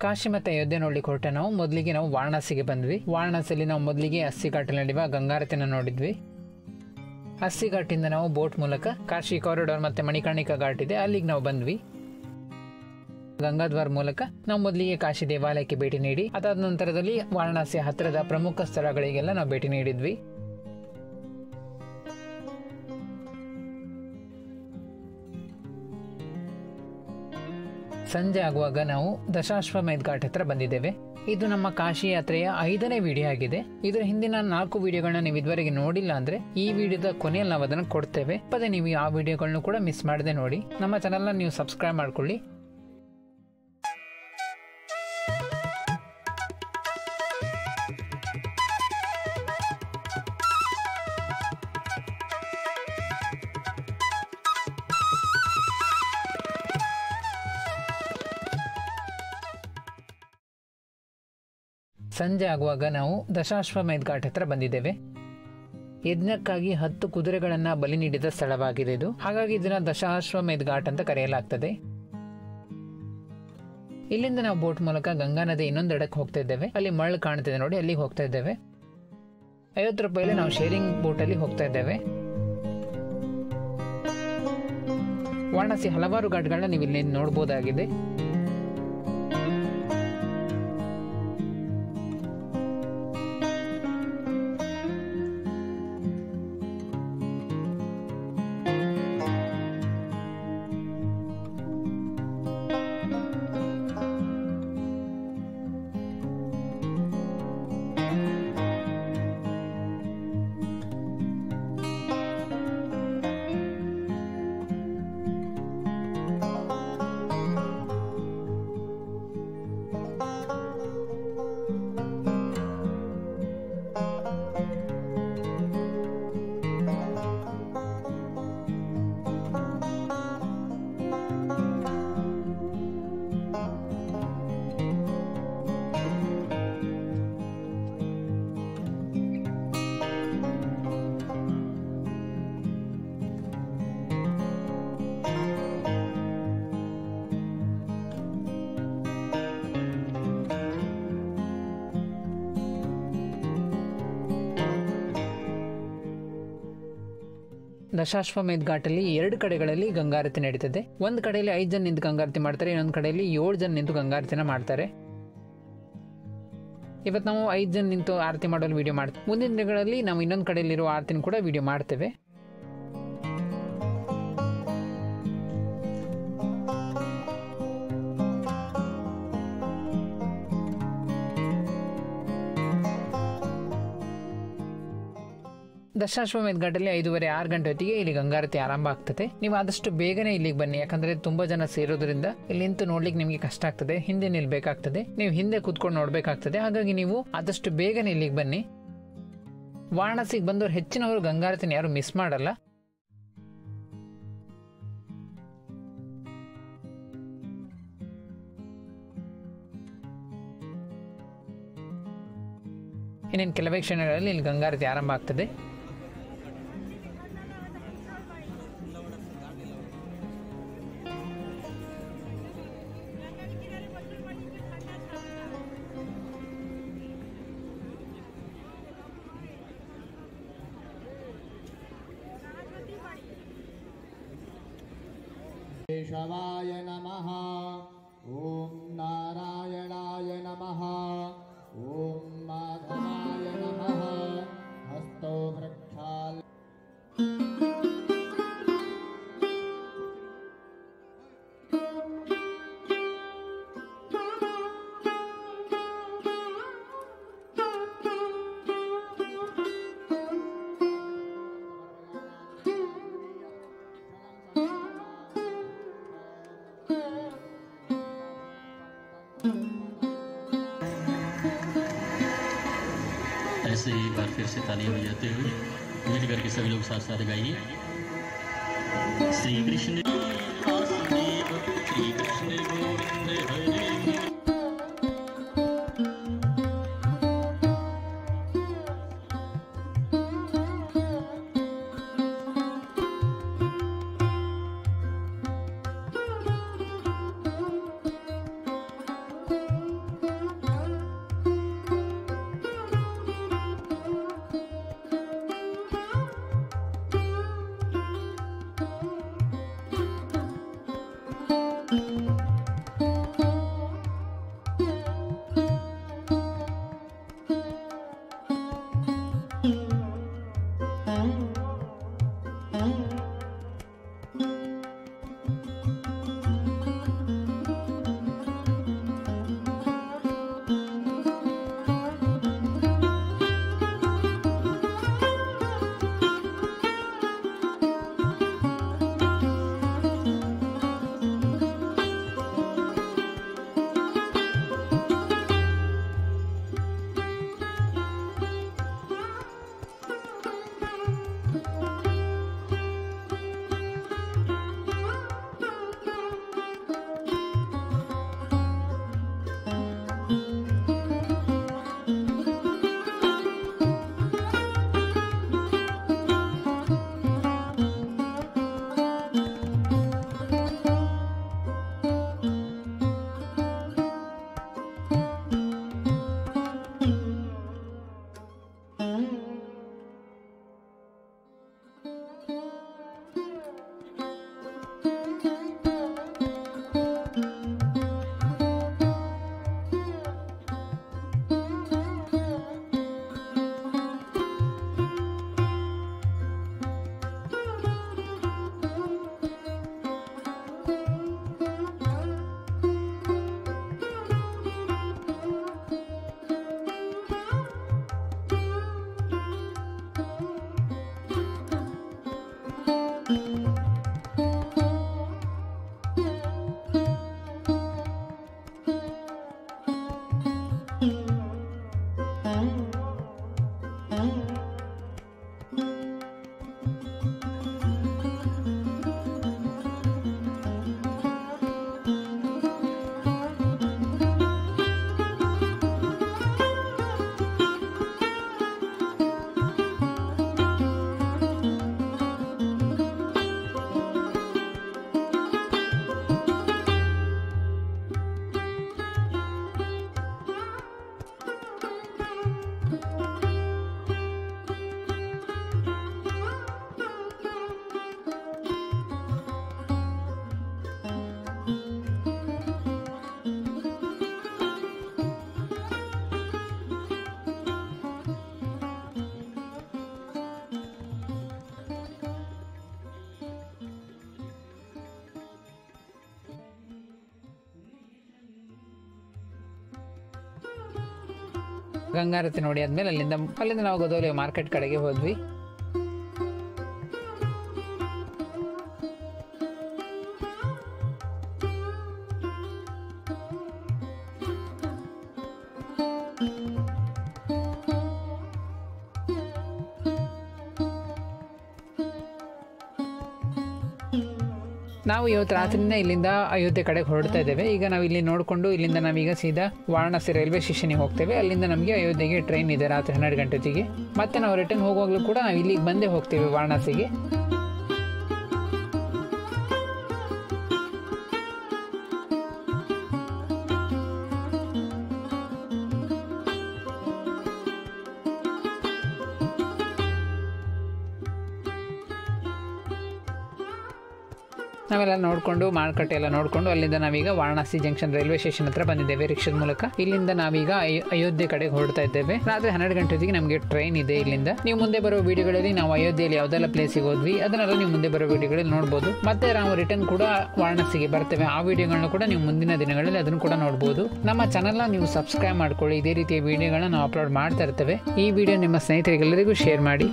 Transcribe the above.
ಕಾಶಿ ಮತ್ತು ಅಯೋಧ್ಯೆ ನೋಡ್ಲಿಕ್ಕೆ ಹೊರಟೆ. ನಾವು ಮೊದಲಿಗೆ ವಾರಣಾಸಿಗೆ ಬಂದ್ವಿ. ವಾರಣಾಸಿಯಲ್ಲಿ ನಾವು ಮೊದಲಿಗೆ ಅಸ್ಸಿ ಘಾಟಲ್ಲಿ ನಡೆಯುವ ಗಂಗಾರತಿನ ನೋಡಿದ್ವಿ. ಅಸ್ಸಿ ಘಾಟಿಂದ ನಾವು ಬೋಟ್ ಮೂಲಕ ಕಾಶಿ ಕಾರಿಡಾರ್ ಮತ್ತು ಮಣಿಕರ್ಣಿಕಾ ಘಾಟ್ ಇದೆ, ಅಲ್ಲಿಗೆ ನಾವು ಬಂದ್ವಿ. ಗಂಗಾದ್ವಾರ ಮೂಲಕ ನಾವು ಮೊದಲಿಗೆ ಕಾಶಿ ದೇವಾಲಯಕ್ಕೆ ಭೇಟಿ ನೀಡಿ ಅದಾದ ನಂತರದಲ್ಲಿ ವಾರಣಾಸಿ ಹತ್ತಿರದ ಪ್ರಮುಖ ಸ್ಥಳಗಳಿಗೆಲ್ಲ ನಾವು ಭೇಟಿ ನೀಡಿದ್ವಿ. ಸಂಜೆ ಆಗುವಾಗ ನಾವು ದಶಾಶ್ವಮೇಧ ಘಾಟ್ ಹತ್ರ ಬಂದಿದ್ದೇವೆ. ಇದು ನಮ್ಮ ಕಾಶಿ ಯಾತ್ರೆಯ 5ನೇ ವಿಡಿಯೋ ಆಗಿದೆ. ಇದರ ಹಿಂದಿನ 4 ವಿಡಿಯೋಗಳನ್ನ ನೀವು ಇದುವರೆಗೆ ನೋಡಿಲ್ಲ ಅಂದ್ರೆ ಈ ವಿಡಿಯೋದ ಕೊನೆಯಲ್ಲಿ ನಾವು ಅದನ್ನು ಕೊಡ್ತೇವೆ. ಪದೇ ನೀವು ಆ ವಿಡಿಯೋಗಳನ್ನು ಕೂಡ ಮಿಸ್ ಮಾಡದೆ ನೋಡಿ. ನಮ್ಮ ಚಾನಲ್ನ ನೀವು ಸಬ್ಸ್ಕ್ರೈಬ್ ಮಾಡ್ಕೊಳ್ಳಿ. ಸಂಜೆ ಆಗುವಾಗ ನಾವು ದಶಾಶ್ವಮೇಧ ಘಾಟ್ ಹತ್ರ ಬಂದಿದ್ದೇವೆ. ಯಜ್ಞಕ್ಕಾಗಿ 10 ಕುದುರೆಗಳನ್ನ ಬಲಿ ನೀಡಿದ ಸ್ಥಳವಾಗಿದೆ ಇದು. ಹಾಗಾಗಿ ಇದನ್ನ ದಶಾಶ್ವಮೇಧ ಘಾಟ್ ಅಂತ ಕರೆಯಲಾಗ್ತದೆ. ಇಲ್ಲಿಂದ ನಾವು ಬೋಟ್ ಮೂಲಕ ಗಂಗಾ ನದಿ ಇನ್ನೊಂದೆಡಕ್ಕೆ ಹೋಗ್ತಾ ಇದ್ದೇವೆ. ಅಲ್ಲಿ ಮರಳು ಕಾಣ್ತಿದೆ ನೋಡಿ, ಅಲ್ಲಿಗೆ ಹೋಗ್ತಾ ಇದ್ದೇವೆ. 50 ರೂಪಾಯಿಲಿ ನಾವು ಶೇರಿಂಗ್ ಬೋಟ್ ಅಲ್ಲಿ ಹೋಗ್ತಾ ಇದ್ದೇವೆ. ವಾರಣಾಸಿ ಹಲವಾರು ಘಾಟ್ಗಳನ್ನ ನೀವು ಇಲ್ಲಿ ನೋಡಬಹುದಾಗಿದೆ. ದಶಾಶ್ವಮೇಧ ಘಾಟಲ್ಲಿ 2 ಕಡೆಗಳಲ್ಲಿ ಗಂಗಾರತಿ ನಡೀತದೆ. ಒಂದು ಕಡೆಯಲ್ಲಿ 5 ಜನ ನಿಂತು ಗಂಗಾರತಿ ಮಾಡ್ತಾರೆ, ಇನ್ನೊಂದು ಕಡೆಯಲ್ಲಿ 7 ಜನ ನಿಂತು ಗಂಗಾರತಿನ ಮಾಡ್ತಾರೆ. ಇವತ್ತು ನಾವು 5 ಜನ ನಿಂತು ಆರತಿ ಮಾಡಲು ವಿಡಿಯೋ ಮಾಡ್ತೇವೆ. ಮುಂದಿನ ದಿನಗಳಲ್ಲಿ ನಾವು ಇನ್ನೊಂದು ಕಡೆಯಲ್ಲಿರುವ ಆರತಿನ ಕೂಡ ವಿಡಿಯೋ ಮಾಡ್ತೇವೆ. ದಶಾಶ್ವಮೇಧ ಘಾಟಲ್ಲಿ 5:30 6 ಗಂಟೆ ಹೊತ್ತಿಗೆ ಇಲ್ಲಿ ಗಂಗಾರತಿ ಆರಂಭ ಆಗ್ತದೆ. ನೀವು ಆದಷ್ಟು ಬೇಗನೆ ಇಲ್ಲಿಗೆ ಬನ್ನಿ, ಯಾಕಂದ್ರೆ ತುಂಬಾ ಜನ ಸೇರೋದ್ರಿಂದ ಇಲ್ಲಿ ನಿಂತು ನೋಡ್ಲಿಕ್ಕೆ ನಿಮಗೆ ಕಷ್ಟ ಆಗ್ತದೆ. ಹಿಂದೆ ನಿಲ್ಬೇಕಾಗ್ತದೆ, ನೀವು ಹಿಂದೆ ಕೂತ್ಕೊಂಡು ನೋಡ್ಬೇಕಾಗ್ತದೆ. ಹಾಗಾಗಿ ನೀವು ಆದಷ್ಟು ಬೇಗನೆ ಇಲ್ಲಿಗೆ ಬನ್ನಿ. ವಾರಣಾಸಿಗೆ ಬಂದವರು ಹೆಚ್ಚಿನವರು ಗಂಗಾರತಿನ ಯಾರು ಮಿಸ್ ಮಾಡಲ್ಲ. ಇನ್ನೇನು ಕೆಲವೇ ಕ್ಷಣಗಳಲ್ಲಿ ಇಲ್ಲಿ ಗಂಗಾರತಿ ಆರಂಭ ಆಗ್ತದೆ. केशवाय नमः। ओम नारायणाय नमः। ओम माधवाय नमः। हस्तो वृक्षाल ऐसे ही एक बार फिर से तालियां बजाते हुए मिल करके सभी लोग साथ साथ गाइए। श्री कृष्ण वासुदेव श्री कृष्ण गोविंद हरे। ಗಂಗಾರತಿ ನೋಡಿ ಆದ್ಮೇಲೆ ಅಲ್ಲಿಂದ ನಾವು ಗೋದೋಲಿ ಮಾರ್ಕೆಟ್ ಕಡೆಗೆ ಹೋದ್ವಿ. ನಾವು ಇವತ್ತು ರಾತ್ರಿಯಿಂದ ಇಲ್ಲಿಂದ ಅಯೋಧ್ಯೆ ಕಡೆಗೆ ಹೊರಡ್ತಾ ಇದ್ದೇವೆ. ಈಗ ನಾವು ಇಲ್ಲಿ ನೋಡಿಕೊಂಡು ಇಲ್ಲಿಂದ ನಾವೀಗ ಸೀದಾ ವಾರಣಾಸಿ ರೈಲ್ವೆ ಸ್ಟೇಷನ್ಗೆ ಹೋಗ್ತೇವೆ. ಅಲ್ಲಿಂದ ನಮಗೆ ಅಯೋಧ್ಯೆಗೆ ಟ್ರೈನ್ ಇದೆ ರಾತ್ರಿ 12 ಗಂಟೆಗೆ. ಮತ್ತೆ ನಾವು ರಿಟರ್ನ್ ಹೋಗುವಾಗಲೂ ಕೂಡ ನಾವು ಇಲ್ಲಿಗೆ ಬಂದೇ ಹೋಗ್ತೇವೆ ವಾರಣಾಸಿಗೆ. ನಾವೆಲ್ಲ ನೋಡಿಕೊಂಡು ಮಾರುಕಟ್ಟೆ ಎಲ್ಲ ನೋಡಿಕೊಂಡು ಅಲ್ಲಿಂದ ನಾವೀಗ ವಾರಣಾಸಿ ಜಂಕ್ಷನ್ ರೈಲ್ವೆ ಸ್ಟೇಷನ್ ಹತ್ರ ಬಂದಿದ್ದೇವೆ ರಿಕ್ಷಾದ ಮೂಲಕ. ಇಲ್ಲಿಂದ ನಾವೀಗ ಅಯೋಧ್ಯೆ ಕಡೆಗೆ ಹೊರಡ್ತಾ ಇದ್ದೇವೆ. ರಾತ್ರಿ 12 ಗಂಟೆಗೆ ನಮಗೆ ಟ್ರೈನ್ ಇದೆ ಇಲ್ಲಿಂದ. ನೀವು ಮುಂದೆ ಬರೋ ವಿಡಿಯೋಗಳಲ್ಲಿ ನಾವು ಅಯೋಧ್ಯೆಯಲ್ಲಿ ಯಾವ್ದೆಲ್ಲ ಪ್ಲೇಸಿಗೆ ಹೋದ್ವಿ ಅದನ್ನೆಲ್ಲ ನೀವು ಮುಂದೆ ಬರೋ ವಿಡಿಯೋಗಳಲ್ಲಿ ನೋಡ್ಬೋದು. ಮತ್ತೆ ನಾವು ರಿಟರ್ನ್ ಕೂಡ ವಾರಣಾಸಿಗೆ ಬರ್ತೇವೆ. ಆ ವಿಡಿಯೋಗಳನ್ನ ಕೂಡ ನೀವು ಮುಂದಿನ ದಿನಗಳಲ್ಲಿ ಅದನ್ನು ಕೂಡ ನೋಡ್ಬೋದು. ನಮ್ಮ ಚಾನಲ್ನ ನೀವು ಸಬ್ಸ್ಕ್ರೈಬ್ ಮಾಡ್ಕೊಳ್ಳಿ. ಇದೇ ರೀತಿಯ ವಿಡಿಯೋಗಳನ್ನ ನಾವು ಅಪ್ಲೋಡ್ ಮಾಡ್ತಾ ಇರ್ತೇವೆ. ಈ ವಿಡಿಯೋ ನಿಮ್ಮ ಸ್ನೇಹಿತರಿಗೆಲ್ಲರಿಗೂ ಶೇರ್ ಮಾಡಿ.